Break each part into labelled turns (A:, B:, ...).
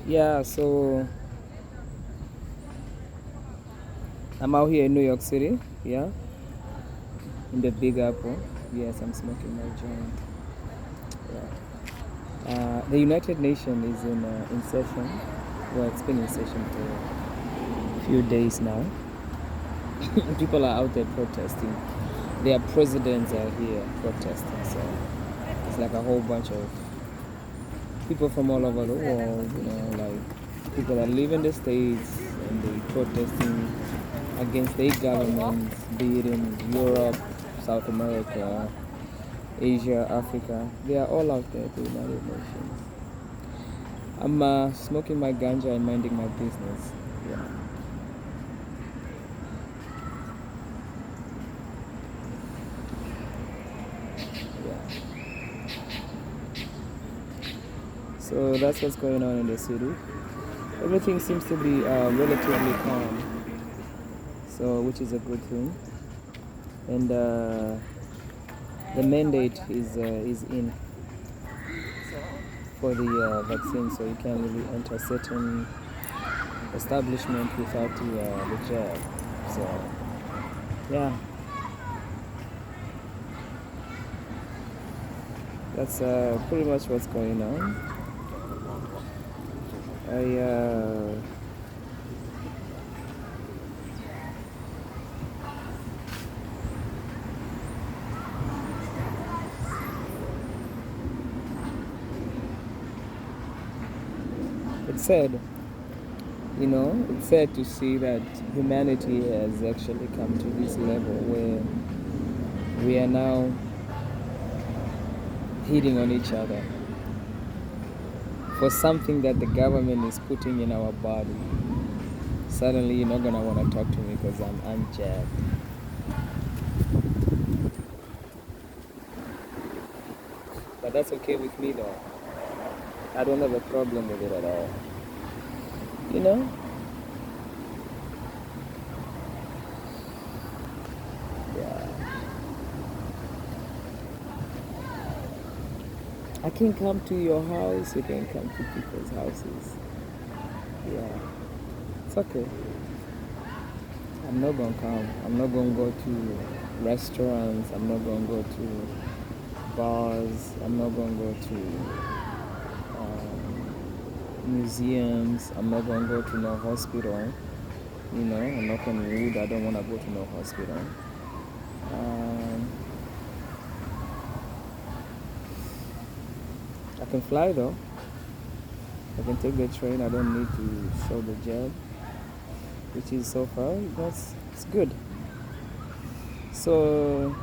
A: Yeah, so I'm out here in New York City. Yeah, in the Big Apple. Yes, I'm smoking my joint. Yeah. The United Nations is in session. Well, it's been in session for a few days now. People are out there protesting. Their presidents are here protesting. So it's like a whole bunch of people from all over the world. Like people that live in the States and they protesting against their governments, be it in Europe, South America, Asia, Africa. They are all out there at the United Nations. I'm smoking my ganja and minding my business. Yeah. Yeah. So that's what's going on in the city. Everything seems to be relatively calm, so which is a good thing. And the mandate is in for the vaccine, so you can't really enter certain establishment without the jab. So yeah, that's pretty much what's going on. I it's sad, it's sad to see that humanity has actually come to this level where we are now hitting on each other for something that the government is putting in our body. Suddenly you're not gonna want to talk to me because I'm unjabbed. But that's okay with me though. I don't have a problem with it at all. You know? Yeah. I can come to your house, you can come to people's houses. Yeah. It's okay. I'm not gonna come. I'm not gonna go to restaurants. I'm not gonna go to bars. I'm not gonna go to museums. I'm not gonna go to no hospital. I'm not on wood. I don't wanna go to no hospital. Um, I can fly though. I can take the train. I don't need to show the job, which is so far it's good. So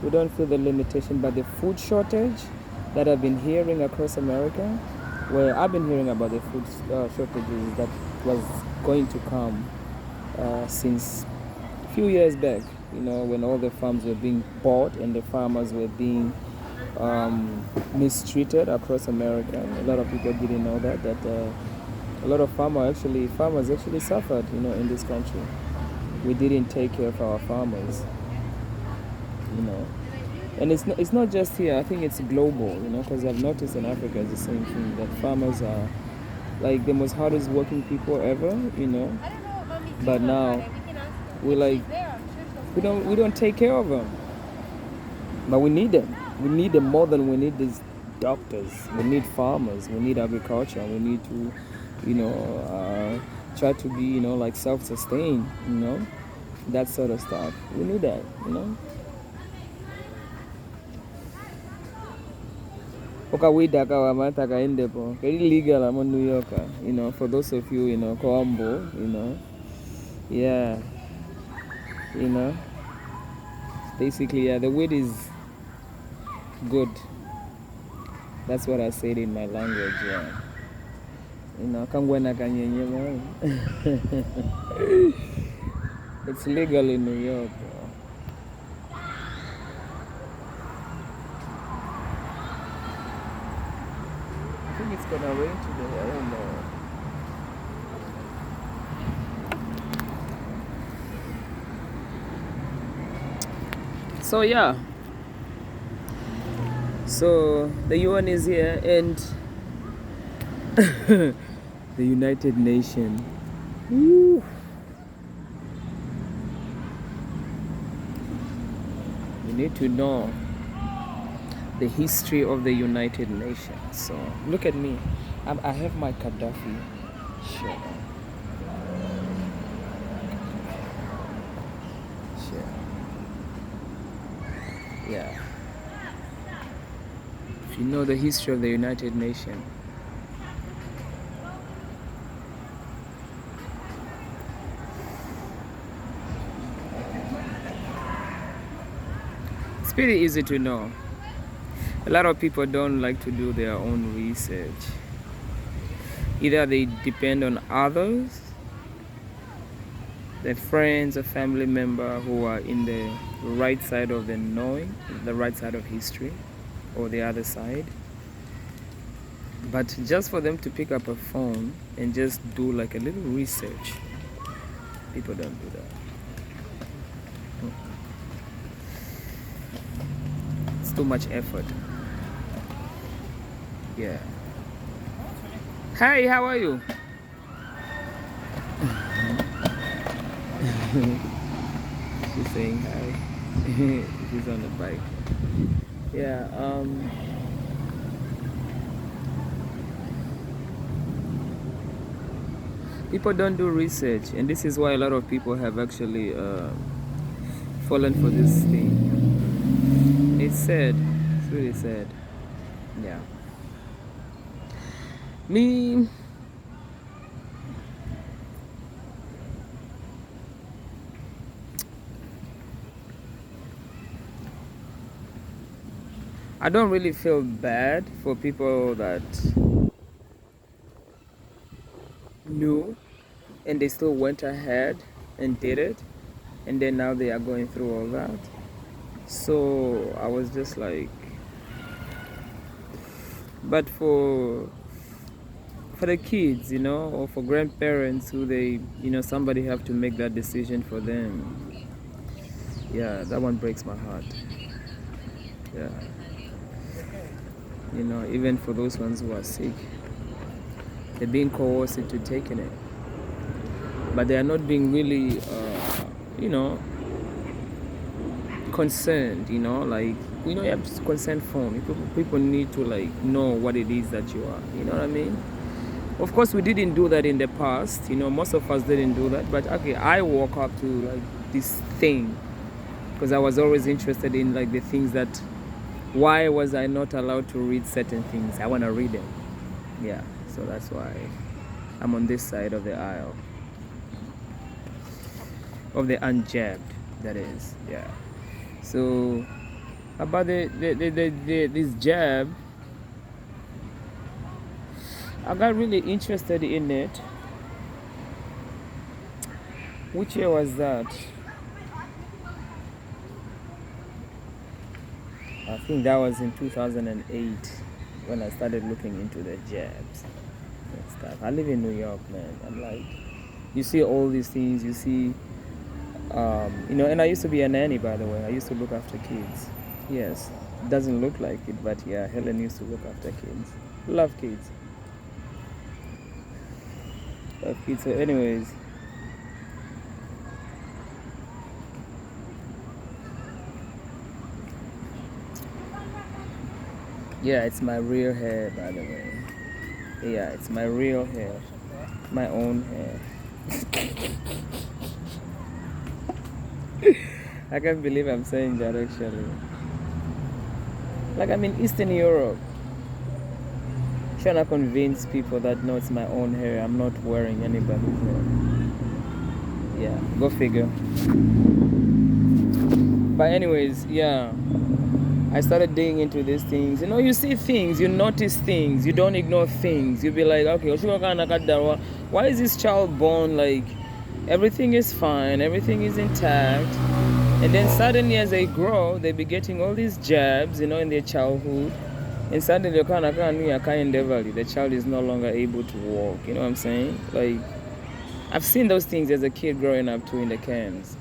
A: we don't feel the limitation, but the food shortage that I've been hearing across America, where I've been hearing about the food shortages that was going to come since a few years back, when all the farms were being bought and the farmers were being mistreated across America. A lot of people didn't know that a lot of farmers actually suffered, in this country. We didn't take care of our farmers, you know. And it's not just here. I think it's global, because I've noticed in Africa it's the same thing, that farmers are like the most hardest working people ever, But now we like we don't take care of them, but we need them. We need them more than we need these doctors. We need farmers. We need agriculture. We need to, try to be, like self-sustained. That sort of stuff. We need that. Okawida kawamata kaendepo. Very legal. I'm a New Yorker. For those of you, Colombo, yeah, basically, yeah, the weed is good. That's what I said in my language, yeah. Kangwena kanyenye. It's legal in New York. I think it's gonna rain today. I don't know. So yeah. So the UN is here, and The United Nations. Woo. You need to know the history of the United Nations. So look at me. I have my Gaddafi shirt on. Sure. Yeah. If you know the history of the United Nations, it's pretty easy to know. A lot of people don't like to do their own research. Either they depend on others, their friends or family member who are in the right side of the knowing, the right side of history, or the other side. But just for them to pick up a phone and just do like a little research, people don't do that. It's too much effort. Yeah. Hi, how are you? She's saying hi. She's on the bike. Yeah, people don't do research, and this is why a lot of people have actually fallen for this thing. It's sad. It's really sad. Yeah. Me, I don't really feel bad for people that knew and they still went ahead and did it, and then now they are going through all that. So I was just like, but for the kids, you know, or for grandparents who they, you know, somebody have to make that decision for them. Yeah, that one breaks my heart. Yeah. You know, even for those ones who are sick, they're being coerced into taking it. But they are not being really, you know, concerned, you know, like, you know, you have consent form. People need to like know what it is that you are, you know what I mean? Of course, we didn't do that in the past, you know, most of us didn't do that. But okay, I woke up to like this thing because I was always interested in like the things that, why was I not allowed to read certain things? I want to read them. Yeah, so that's why I'm on this side of the aisle. Of the unjabbed, that is, yeah. So about this jab, I got really interested in it. Which year was that? I think that was in 2008 when I started looking into the jabs and stuff. I live in New York, man. I'm like, you see all these things, you see, you know, and I used to be a nanny, by the way. I used to look after kids. Yes, doesn't look like it, but yeah, Helen used to look after kids. Love kids. Love kids. So anyways, yeah, it's my real hair, by the way. Yeah, it's my real hair. My own hair. I can't believe I'm saying that actually. Like I'm in Eastern Europe, trying to convince people that no, it's my own hair. I'm not wearing anybody's hair. Yeah, go figure. But anyways, yeah, I started digging into these things. You know, you see things, you notice things, you don't ignore things. You'll be like, okay, why is this child born like everything is fine, everything is intact? And then suddenly as they grow, they be getting all these jabs, you know, in their childhood. And suddenly the child is no longer able to walk. You know what I'm saying? Like, I've seen those things as a kid growing up too in the camps.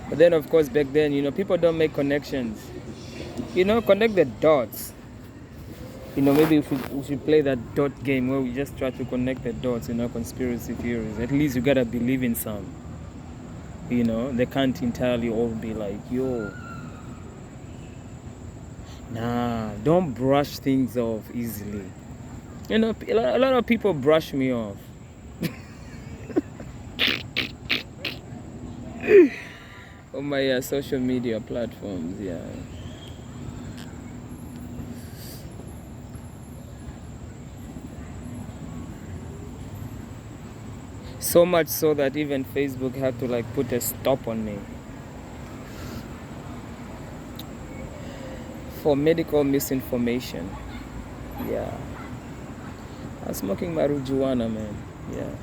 A: But then, of course, back then, you know, people don't make connections. You know, connect the dots. Maybe we should play that dot game where we just try to connect the dots, conspiracy theories. At least you gotta believe in some. They can't entirely all be like, yo. Nah, don't brush things off easily. A lot of people brush me off. On my social media platforms, yeah. So much so that even Facebook had to put a stop on me for medical misinformation. Yeah. I'm smoking marijuana, man. Yeah.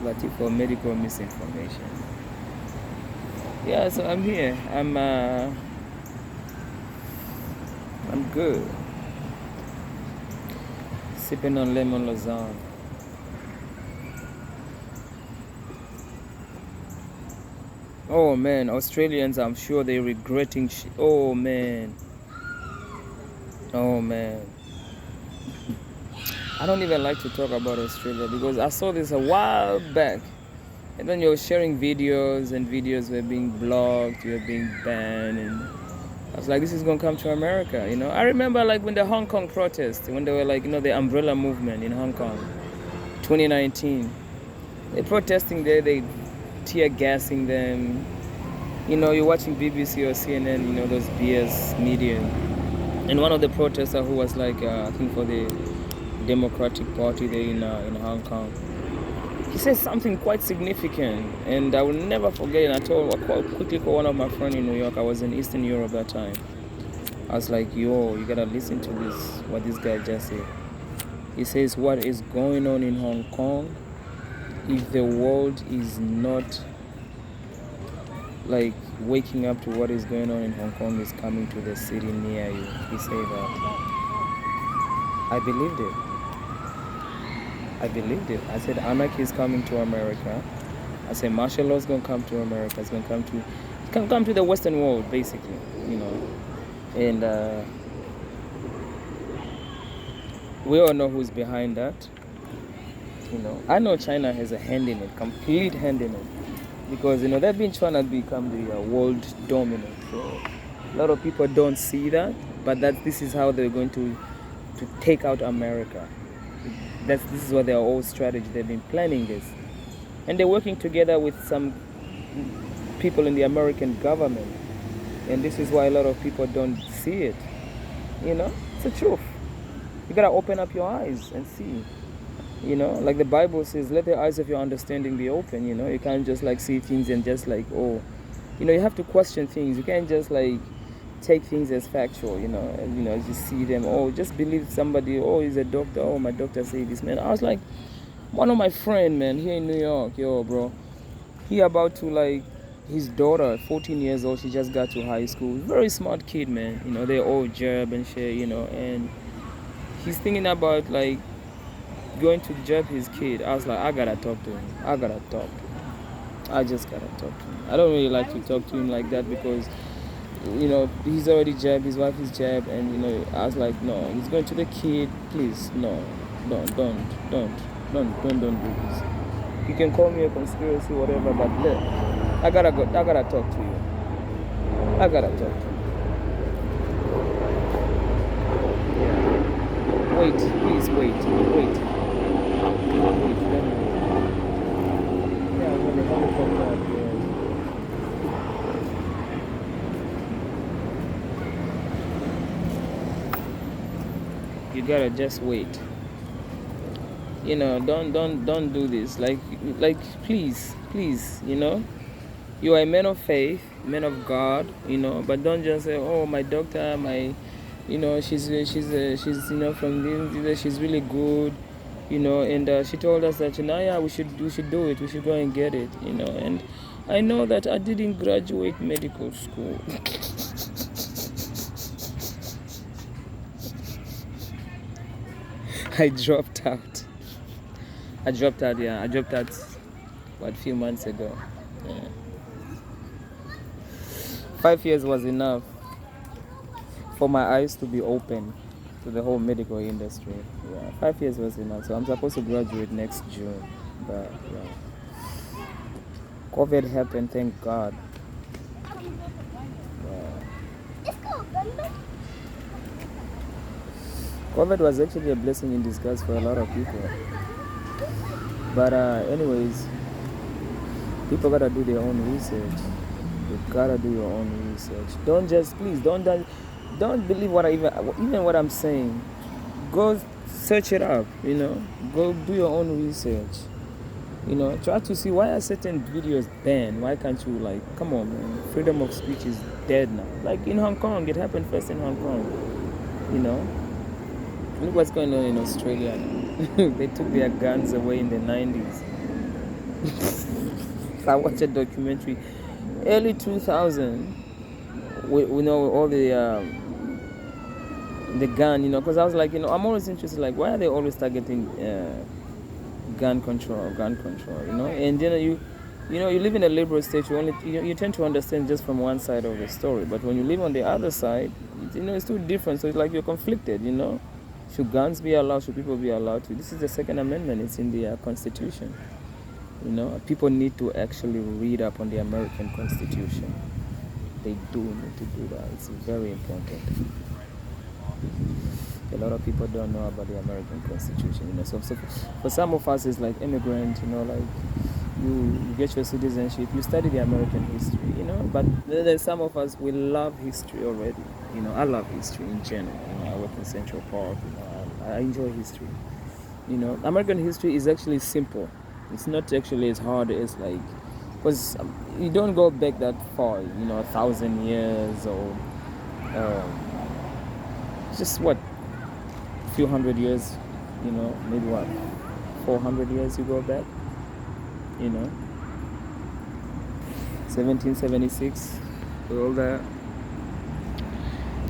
A: But for medical misinformation. Yeah, so I'm here. I'm good. Sipping on lemon Lausanne. Oh man, Australians, I'm sure they're regretting oh man. Oh man. I don't even like to talk about Australia because I saw this a while back. And then you're sharing videos and videos were being blocked, you were being banned, and I was like, this is gonna come to America, I remember when the Hong Kong protests, when they were the umbrella movement in Hong Kong, 2019. They're protesting there, they tear gassing them. You're watching BBC or CNN, those BS media. And one of the protesters who was I think for the Democratic Party there in Hong Kong, he said something quite significant, and I will never forget it. I quickly called one of my friends in New York. I was in Eastern Europe that time. I was like, yo, you gotta listen to what this guy just said. He says, what is going on in Hong Kong, if the world is not waking up to what is going on in Hong Kong, is coming to the city near you. He said that. I believed it. I said anarchy is coming to America. I said martial law is going to come to America. It's going to come to the Western world, basically, And we all know who's behind that. I know China has a hand in it, complete hand in it, because they've been trying to become the world dominant. So a lot of people don't see that, but this is how they're going to take out America. This is what their whole strategy. They've been planning this, and they're working together with some people in the American government, and this is why a lot of people don't see it. It's the truth. You gotta open up your eyes and see. Like the Bible says, let the eyes of your understanding be open. You can't just see things and just you have to question things. You can't just take things as factual, just see them. Oh, just believe somebody. Oh, he's a doctor. Oh, my doctor said this, man. I was like, one of my friend, man, here in New York, yo, bro. He about to his daughter, 14 years old. She just got to high school. Very smart kid, man. They all job and shit. And he's thinking about going to job his kid. I was like, I gotta talk to him. I just gotta talk to him. I don't really like to talk to him like that because he's already jabbed, his wife is jabbed, and I was like, no, he's going to the kid, please, no, don't do this. You can call me a conspiracy, whatever, but I gotta talk to you. Wait, please, wait. Yeah, I'm gonna talk to you. You gotta just wait. Don't do this. Please, you are a man of faith, man of God, but don't just say, oh, my doctor, she's from this, she's really good, and she told us that, yeah, we should do it, we should go and get it, and I know that I didn't graduate medical school. I dropped out. I dropped out a few months ago. Yeah. 5 years was enough. for my eyes to be open to the whole medical industry. Yeah, 5 years was enough. So I'm supposed to graduate next June, but yeah, COVID happened. Thank God. COVID was actually a blessing in disguise for a lot of people. But anyways, people gotta do their own research. You gotta do your own research. Please don't believe even what I'm saying. Go search it up. Go do your own research. Try to see why are certain videos banned. Why can't you come on, man? Freedom of speech is dead now. Like in Hong Kong, it happened first in Hong Kong. Look what's going on in Australia now. They took their guns away in the 90s. I watched a documentary, early 2000. We know all the gun, because I was like, I'm always interested, like, why are they always targeting gun control, and you live in a liberal state, you tend to understand just from one side of the story, but when you live on the other side, it's too different, so it's like you're conflicted, Should guns be allowed? Should people be allowed to? This is the Second Amendment. It's in the Constitution. People need to actually read up on the American Constitution. They do need to do that. It's very important. A lot of people don't know about the American Constitution. So for some of us, it's like immigrant. Like you get your citizenship, you study the American history. But there's some of us, we love history already. I love history in general. I work in Central Park. I enjoy history. American history is actually simple. It's not actually as hard as because you don't go back that far. 1,000 years or just what, a few hundred years. Maybe what, 400 years you go back. 1776, all that.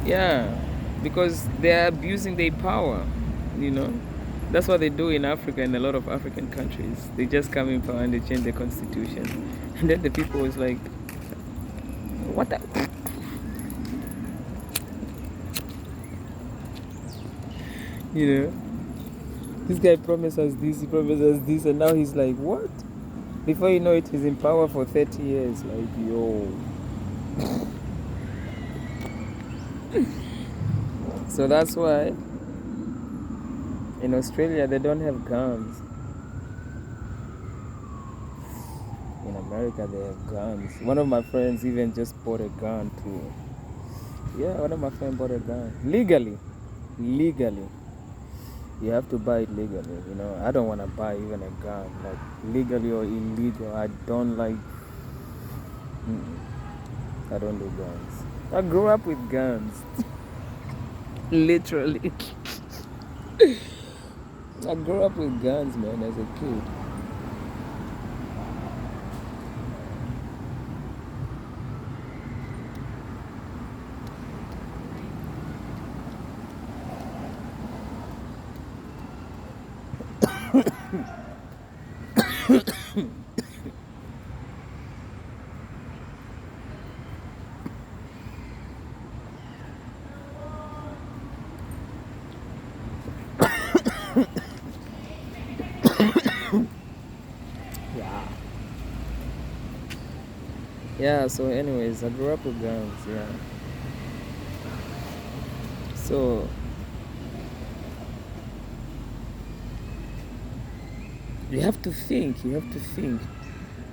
A: Yeah, because they're abusing their power, That's what they do in Africa, in a lot of African countries. They just come in power and they change the constitution. And then the people was like, what the? This guy promised us this, he promised us this, and now he's like, what? Before you know it, he's in power for 30 years. Like, yo. So that's why in Australia they don't have guns. In America they have guns. One of my friends even just bought a gun too. Yeah, one of my friends bought a gun. Legally. You have to buy it legally, I don't want to buy even a gun, like legally or illegal. I don't like. I don't do guns. I grew up with guns. Literally. I grew up with guns, man, as a kid. Yeah, so anyways, I grew up with guns, yeah. So you have to think.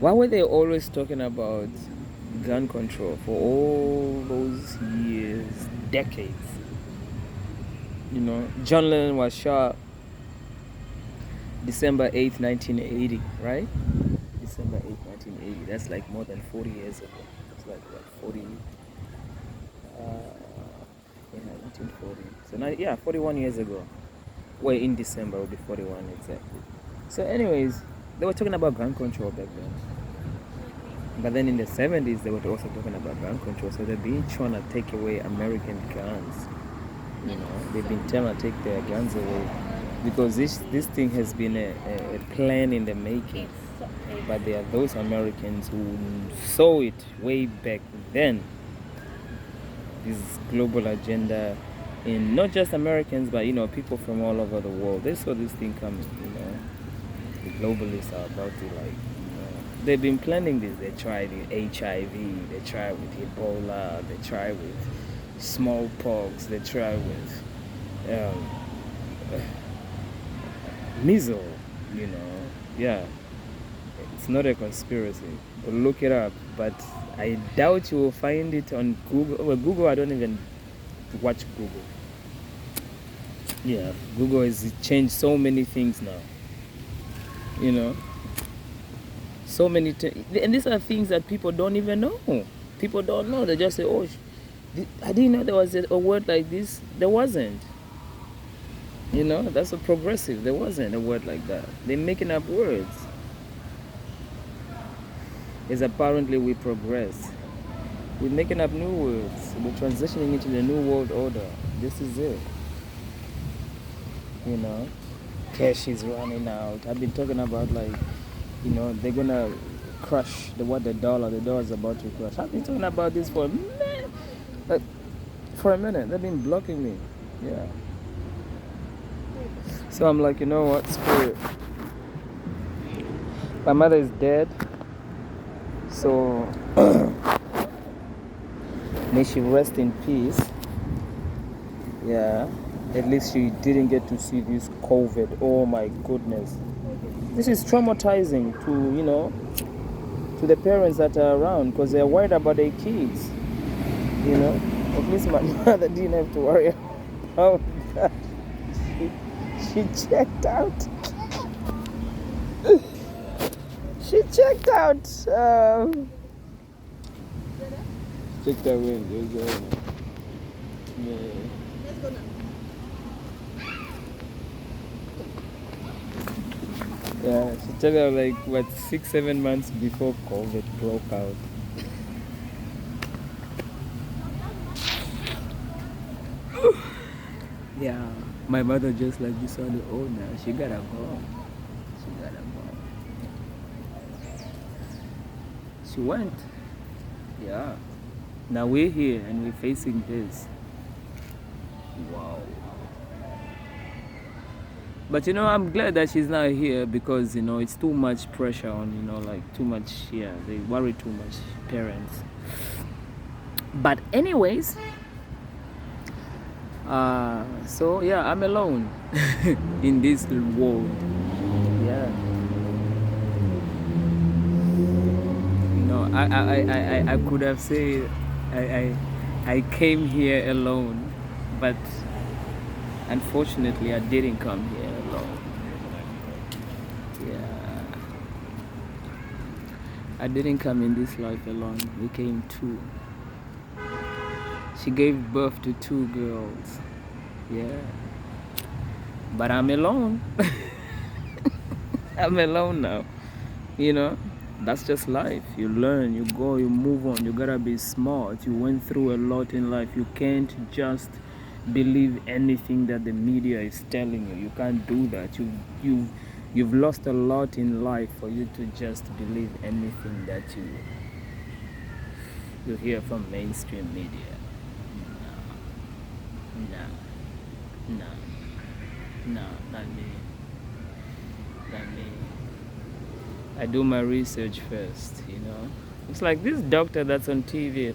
A: Why were they always talking about gun control for all those years, decades? John Lennon was shot December 8th, 1980, right? December 8th, 1980. That's like more than 40 years ago. It's like what, 40? Yeah, 1940. So now, 41 years ago. Well, in December will be 41 exactly. So anyways, they were talking about gun control back then. But then in the 70s, they were also talking about gun control. So they've been trying to take away American guns. They've been trying to take their guns away. Because this thing has been a plan in the making. But there are those Americans who saw it way back then. this global agenda in not just Americans, but people from all over the world. They saw this thing coming. The globalists are about to they've been planning this. They tried with HIV, they tried with Ebola, they tried with smallpox, they tried with measles. Yeah. It's not a conspiracy. Look it up, but I doubt you will find it on Google. Well, Google, I don't even watch Google. Yeah, Google has changed so many things now. So many and these are things that people don't even know. People don't know. They just say, "Oh, I didn't know there was a word like this." There wasn't. That's a progressive. There wasn't a word like that. They're making up words. Is apparently we progress. We're making up new words. We're transitioning into the new world order. This is it. Cash is running out. I've been talking about they're gonna crush the dollar. The dollar is about to crash. I've been talking about this for a minute. They've been blocking me. Yeah. So I'm like, you know what? Screw it. My mother is dead. So may she rest in peace. Yeah. At least she didn't get to see this COVID. Oh my goodness. This is traumatizing to the parents that are around because they're worried about their kids. At least my mother didn't have to worry about that. She checked out. She checked out. Checked out when yeah. Let's go now. Yeah, she checked out 6-7 months before COVID broke out. Yeah, my mother just like you saw the owner. She gotta go. She went. Yeah. Now we're here and we're facing this. Wow. But I'm glad that she's not here because it's too much pressure on too much. Yeah, they worry too much, parents. But anyways, so yeah, I'm alone in this world. Yeah. I could have said I came here alone, but unfortunately I didn't come here alone. Yeah. I didn't come in this life alone. We came two. She gave birth to 2 girls. Yeah. But I'm alone. I'm alone now. That's just life. You learn, you go, you move on. You gotta be smart. You went through a lot in life. You can't just believe anything that the media is telling you. You can't do that. You've lost a lot in life for you to just believe anything that you hear from mainstream media. No, not me. I do my research first, It's like this doctor that's on TV,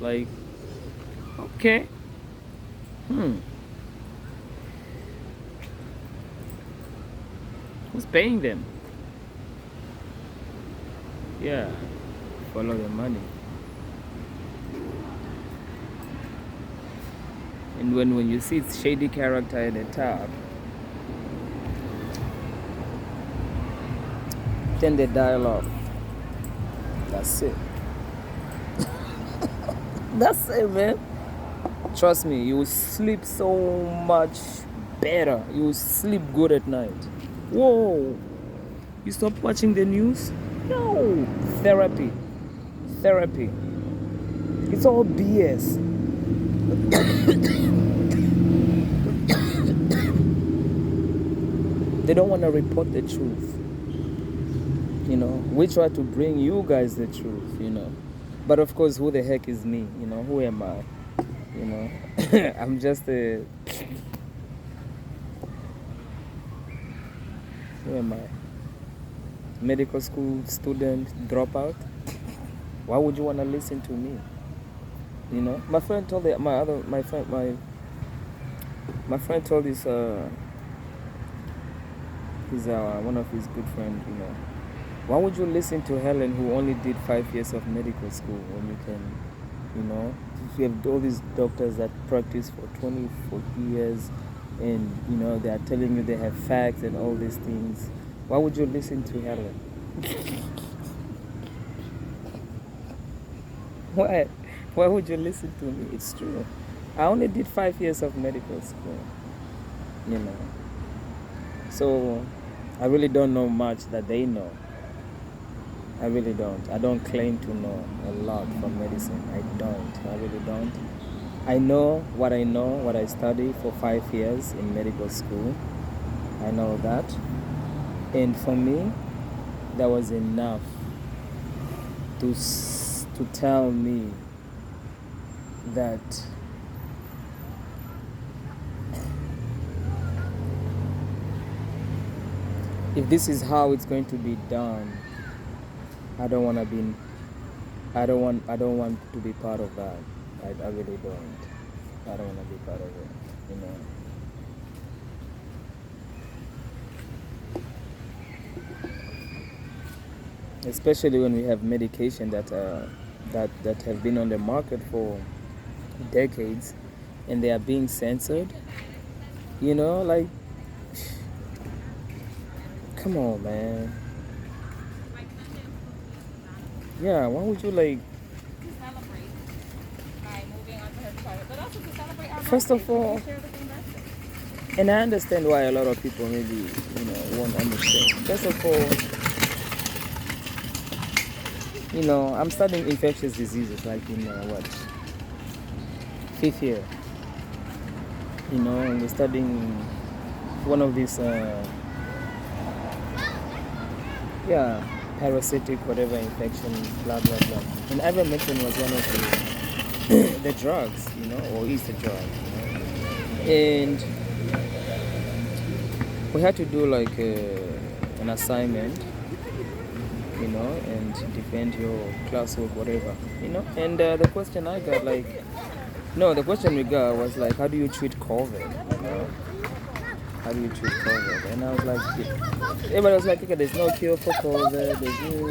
A: okay. Who's paying them? Yeah, follow the money. And when you see shady character at the top, then they dial off. That's it. That's it, man. Trust me, you will sleep so much better. You will sleep good at night. Whoa. You stop watching the news? No. Therapy. It's all BS. They don't want to report the truth. We try to bring you guys the truth, But of course, who the heck is me? Who am I? You know, I'm just a, who am I? Medical school student dropout. Why would you want to listen to me? You know, my friend told it, my friend told his one of his good friends, you know, why would you listen to Helen who only did 5 years of medical school when you can, you know, if you have all these doctors that practice for 20, 40 years and, you know, they are telling you they have facts and all these things. Why would you listen to Helen? Why? Why would you listen to me? It's true. I only did 5 years of medical school, you know. So I really don't know much that they know. I really don't. I don't claim to know a lot from medicine. I don't. I really don't. I know, what I studied for 5 years in medical school. I know that. And for me, that was enough to tell me that if this is how it's going to be done, I don't want to be part of that. I really don't. I don't want to be part of it, you know. Especially when we have medication that have been on the market for decades and they are being censored, you know, like, come on, man. Yeah, why would you like
B: celebrate by moving on to her chart, but also to celebrate our
A: first of
B: birthday,
A: all,
B: to share the same birthday.
A: and I understand why a lot of people maybe, you know, won't understand. First of all, you know, I'm studying infectious diseases like in what, 5th year, you know, and we're studying one of these parasitic whatever infection, blah blah blah. And ivermectin was one of the drugs, you know, or is the drug, you know. And we had to do like an assignment, you know, and defend your classwork, whatever, you know. And the question I got, like, no, the question we got was like, how do you treat COVID? You know? How do you treat COVID? And I was like, everybody was like, okay, there's no cure for COVID. There's no,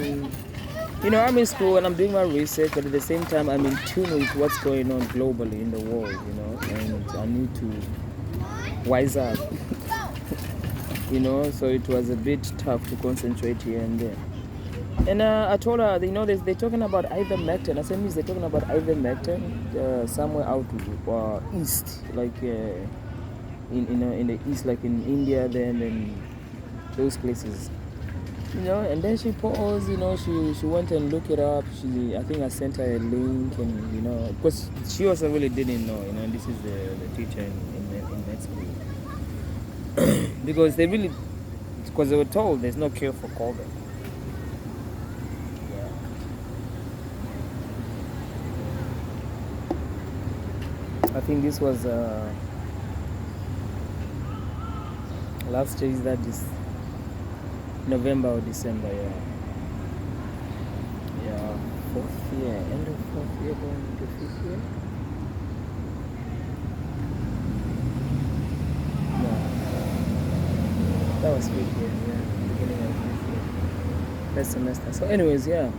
A: you know, I'm in school and I'm doing my research, but at the same time, I'm in tune with what's going on globally in the world, you know, and I need to wise up, you know. So it was a bit tough to concentrate here and there. And I told her, you know, they're talking about ivermectin. I said, miss, they're talking about ivermectin somewhere out east, like in the east, like in India, then and those places, you know. And then she paused, you know, she went and looked it up. I think I sent her a link, and you know, because she also really didn't know, you know. And this is the teacher in med school, because they were told there's no cure for COVID. I think this was last year, is that this November or December, yeah. 4th year, end of 4th year, going into 5th year. Yeah, that was 5th year, yeah, beginning of 5th year, first semester. So anyways, yeah.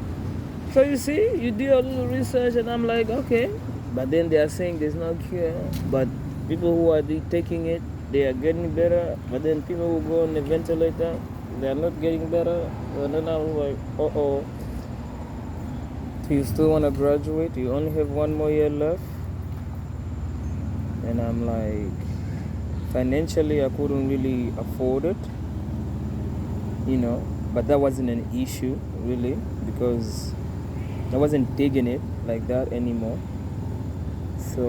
A: So you see, you do a little research and I'm like, okay. But then they are saying there's no cure. But people who are taking it, they are getting better. But then people who go on the ventilator, they are not getting better. And then I'm like, uh-oh. Do you still want to graduate? You only have 1 more year left? And I'm like, financially, I couldn't really afford it, you know. But that wasn't an issue, really, because I wasn't digging it like that anymore. So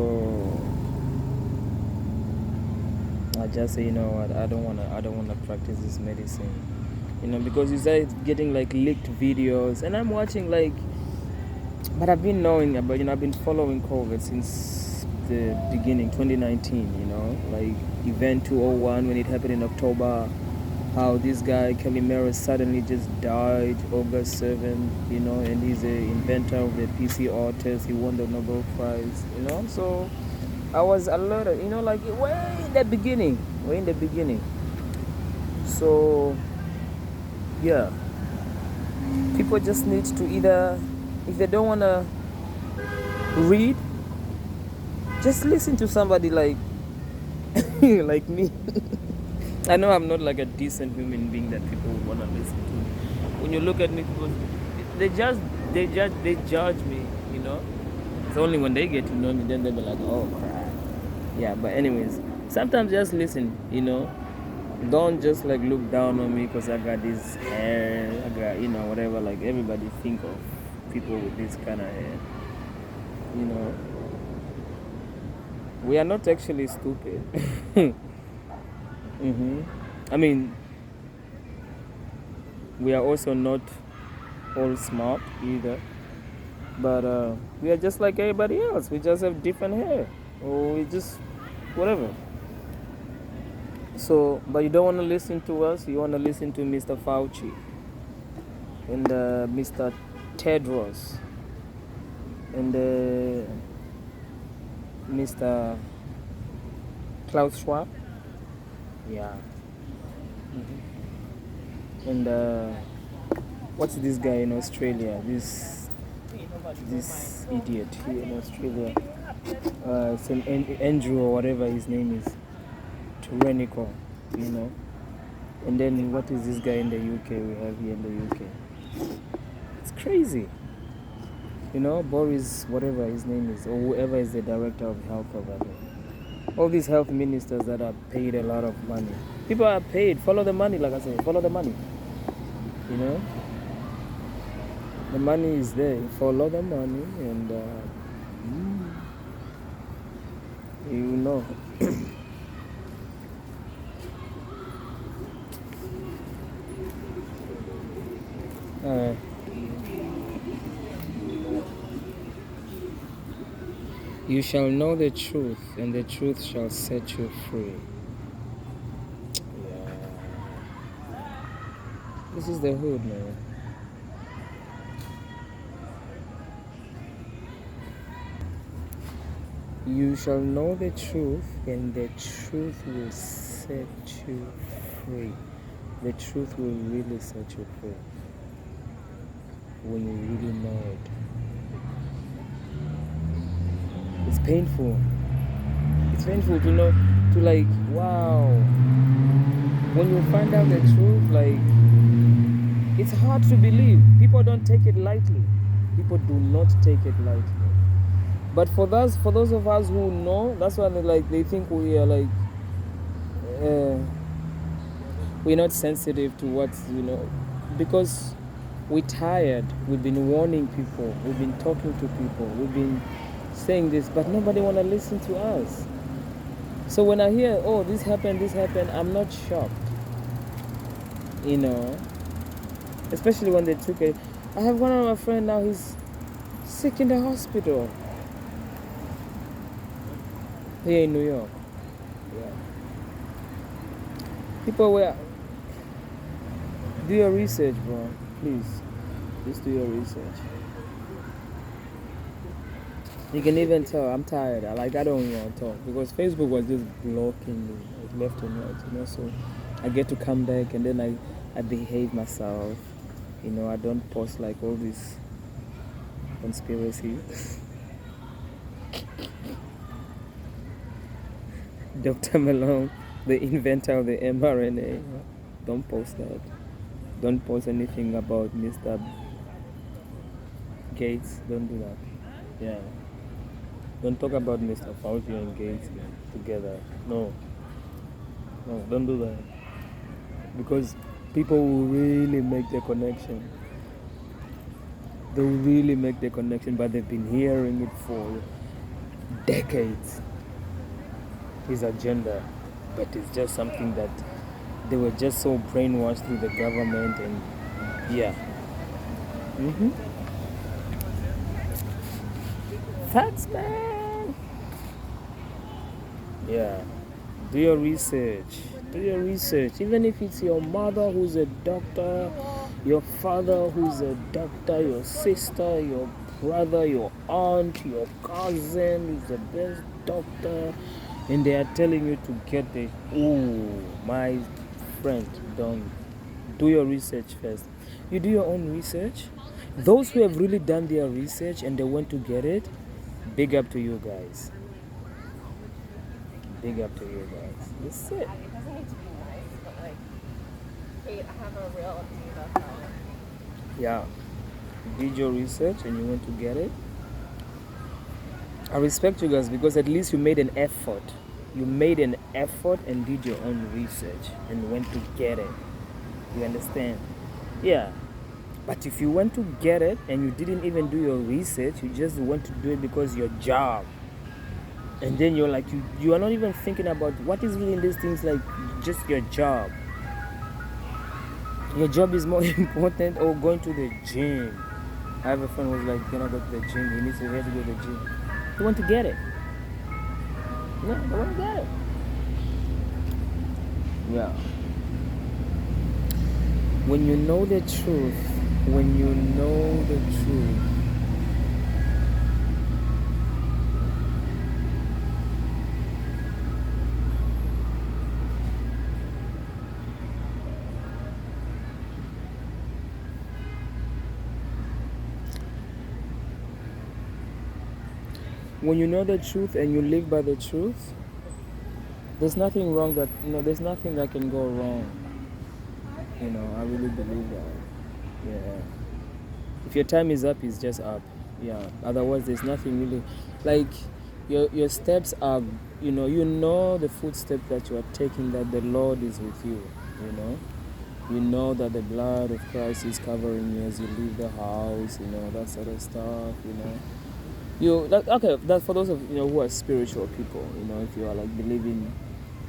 A: I just say, you know what, I don't wanna practice this medicine, you know, because you start getting like leaked videos, and I'm watching like, but I've been knowing about, you know, I've been following COVID since the beginning, 2019, you know, like Event 201 when it happened in October, how this guy, Calimero, suddenly just died August 7th, you know, and he's the inventor of the PCR test. He won the Nobel Prize, you know, so I was alerted, you know, like way in the beginning, So, yeah, people just need to either, if they don't want to read, just listen to somebody like like me. I know I'm not like a decent human being that people would want to listen to. When you look at me, people, they judge me, you know. It's only when they get to know me, then they'll be like, oh crap. Yeah, but anyways, sometimes just listen, you know. Don't just like look down on me because I got this hair, I got, you know, whatever, like everybody think of people with this kind of hair, you know. We are not actually stupid. I mean, we are also not all smart either, but we are just like everybody else. We just have different hair, or we just whatever. So, but you don't want to listen to us. You want to listen to Mr. Fauci and Mr. Tedros and Mr. Klaus Schwab. Yeah. And what's this guy in Australia? This idiot here in Australia. It's an Andrew or whatever his name is. Tyrannical, you know. And then what is this guy in the UK we have here in the UK? It's crazy. You know, Boris, whatever his name is, or whoever is the director of health over there. All these health ministers that are paid a lot of money. People are paid. Follow the money, like I said. Follow the money. You know? The money is there. Follow the money and you know. You shall know the truth, and the truth shall set you free. Yeah. This is the hood, man. You shall know the truth, and the truth will set you free. The truth will really set you free when you really know it. It's painful. It's painful to know, to like, wow. When you find out the truth, like, it's hard to believe. People don't take it lightly. People do not take it lightly. But for those of us who know, that's why they think we are like, we're not sensitive to what's, you know, because we're tired. We've been warning people. We've been talking to people. We've been saying this, but nobody want to listen to us. So when I hear, oh, this happened, I'm not shocked. You know, especially when they took it. I have one of my friends now, he's sick in the hospital here in New York. Yeah. People were, do your research, bro. Please, just do your research. You can even tell I'm tired. I don't want to talk because Facebook was just blocking me, like left and right, you know. So I get to come back and then I behave myself, you know. I don't post like all this conspiracy. Dr. Malone, the inventor of the mRNA, don't post that. Don't post anything about Mr. Gates. Don't do that. Yeah. Don't talk about Mr. Fauci and Gates together. No, don't do that. Because people will really make the connection. They will really make the connection, but they've been hearing it for decades. His agenda, but it's just something that they were just so brainwashed through the government and yeah. Facts, man. Yeah. Do your research. Do your research. Even if it's your mother who's a doctor, your father who's a doctor, your sister, your brother, your aunt, your cousin who's the best doctor, and they are telling you to get the. Oh, my friend, don't. Do your research first. You do your own research. Those who have really done their research and they want to get it, big up to you guys. Big up to you guys. That's it.
B: It doesn't need to be nice, but like, Kate, I have a real diva power.
A: Yeah. Did your research and you want to get it. I respect you guys because at least you made an effort. You made an effort and did your own research and went to get it. You understand? Yeah. But if you went to get it and you didn't even do your research, you just want to do it because your job. And then you're like, you are not even thinking about what is really in these things, like just your job. Your job is more important, or going to the gym. I have a friend who's like, gonna go to the gym, he has to go to the gym. You want to get it. Yeah, I want to get it. Yeah. When you know the truth, when you know the truth, when you know the truth and you live by the truth, there's nothing wrong that, there's nothing that can go wrong. I really believe that. Yeah. If your time is up, it's just up. Yeah. Otherwise, there's nothing really, like, your steps are, you know the footsteps that you are taking, that the Lord is with you. You know that the blood of Christ is covering you as you leave the house. That sort of stuff. That for those of who are spiritual people. If you are like believing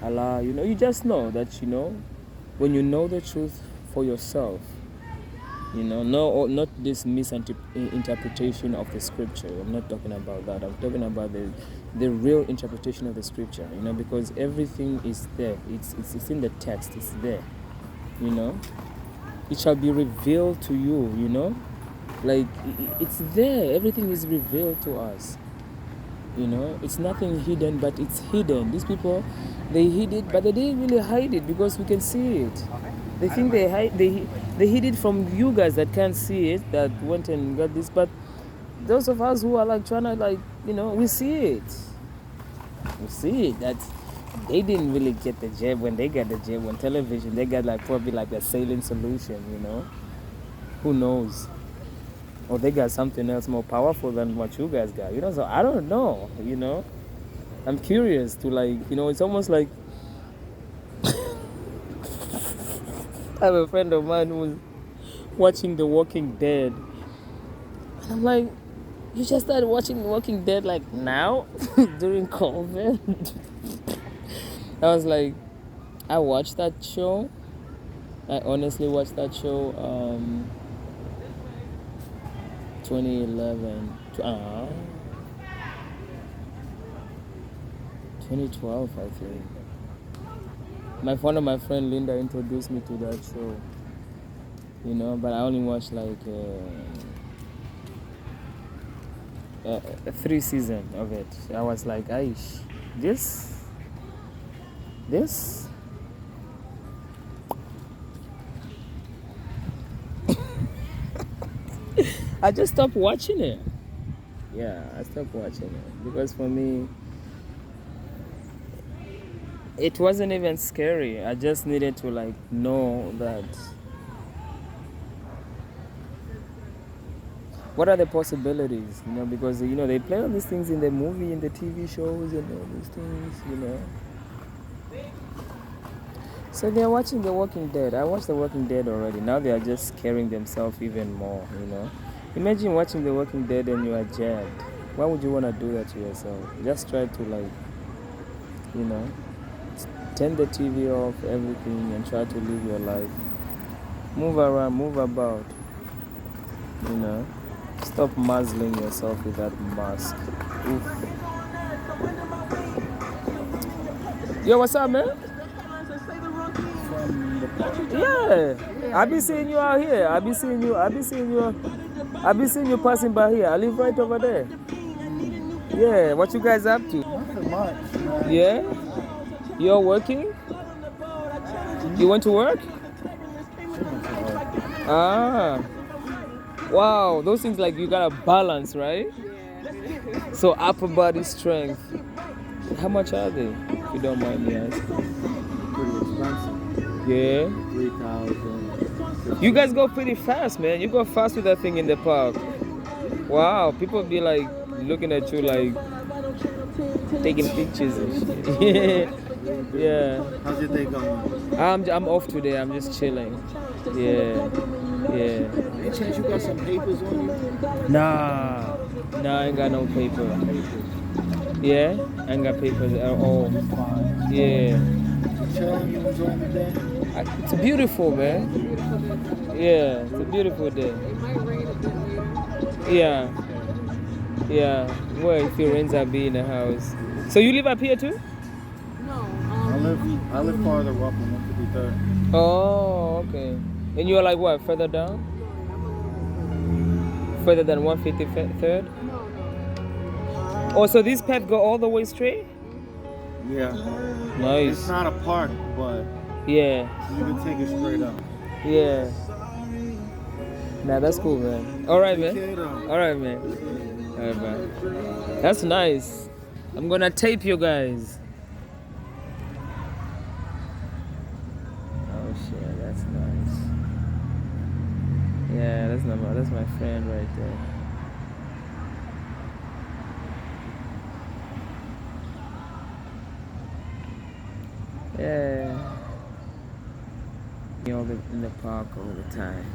A: Allah, you just know that when you know the truth for yourself, not this misinterpretation of the scripture. I'm not talking about that. I'm talking about the real interpretation of the scripture. Because everything is there. It's in the text. It's there. It shall be revealed to you. Like it's there. Everything is revealed to us. It's nothing hidden, but it's hidden. These people, they hid it, but they didn't really hide it because we can see it. They think they hid it from you guys that can't see it, that went and got this. But those of us who are like trying to we see it. We see it that they didn't really get the jab when they got the jab on television. They got probably a saline solution. Who knows? Or they got something else more powerful than what you guys got. So I don't know. I'm curious to it's almost like I have a friend of mine who's watching The Walking Dead. And I'm like, you just started watching The Walking Dead now? During COVID? I was like, I watched that show. I honestly watched that show 2011. 2012, I think. One of my friend Linda introduced me to that show, but I only watched 3 seasons of it. I was like, Aish, this. I just stopped watching it. Yeah, I stopped watching it because for me, it wasn't even scary. I just needed to know that what are the possibilities, because they play all these things in the movie, in the TV shows, and all these things, So they're watching The Walking Dead. I watched The Walking Dead already. Now they are just scaring themselves even more, Imagine watching The Walking Dead and you are jabbed. Why would you want to do that to yourself? Just try to turn the TV off, everything, and try to live your life. Move around, move about. Stop muzzling yourself with that mask. Oof. Yo, what's up, man?
C: From the park?
A: Yeah, I be seeing you out here. I be seeing you passing by here. I live right over there. Yeah, what you guys up to?
C: Nothing much, man.
A: Yeah, you're working. You went to work? Ah, wow. Those things like you gotta balance, right? So upper body strength. How much are they? If you don't mind me asking.
C: Pretty expensive.
A: Yeah.
C: 3,000.
A: You guys go pretty fast, man. You go fast with that thing in the park. Wow, people be like looking at you like taking pictures and shit. Yeah.
C: How's your day going?
A: I'm off today. I'm just chilling. Yeah. Yeah.
C: Any chance you got some papers on you?
A: Nah, I ain't got no paper. Yeah, I ain't got papers at all.
C: Fine.
A: Yeah.
C: Chilling, you enjoying the day?
A: It's beautiful, man. Yeah, it's a beautiful day.
B: It might rain a bit later.
A: Yeah. Yeah. Well, if it rains, I'll be in the house. So you live up here too?
B: No,
C: I live farther up on 153rd.
A: Oh, okay. And you're like what? Further down? Further than 153rd? Oh, so these paths go all the way straight?
C: Yeah.
A: Nice.
C: It's not a park, but
A: Yeah.
C: you can take it straight up.
A: Yeah. Nah, that's cool, man. All right, man.
C: Okay, though.
A: All right, man. All right, man. That's nice. I'm gonna tape you guys. Oh shit, that's nice. Yeah, that's my friend right there. Yeah. You know, in the park all the time.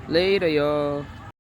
A: Later, y'all.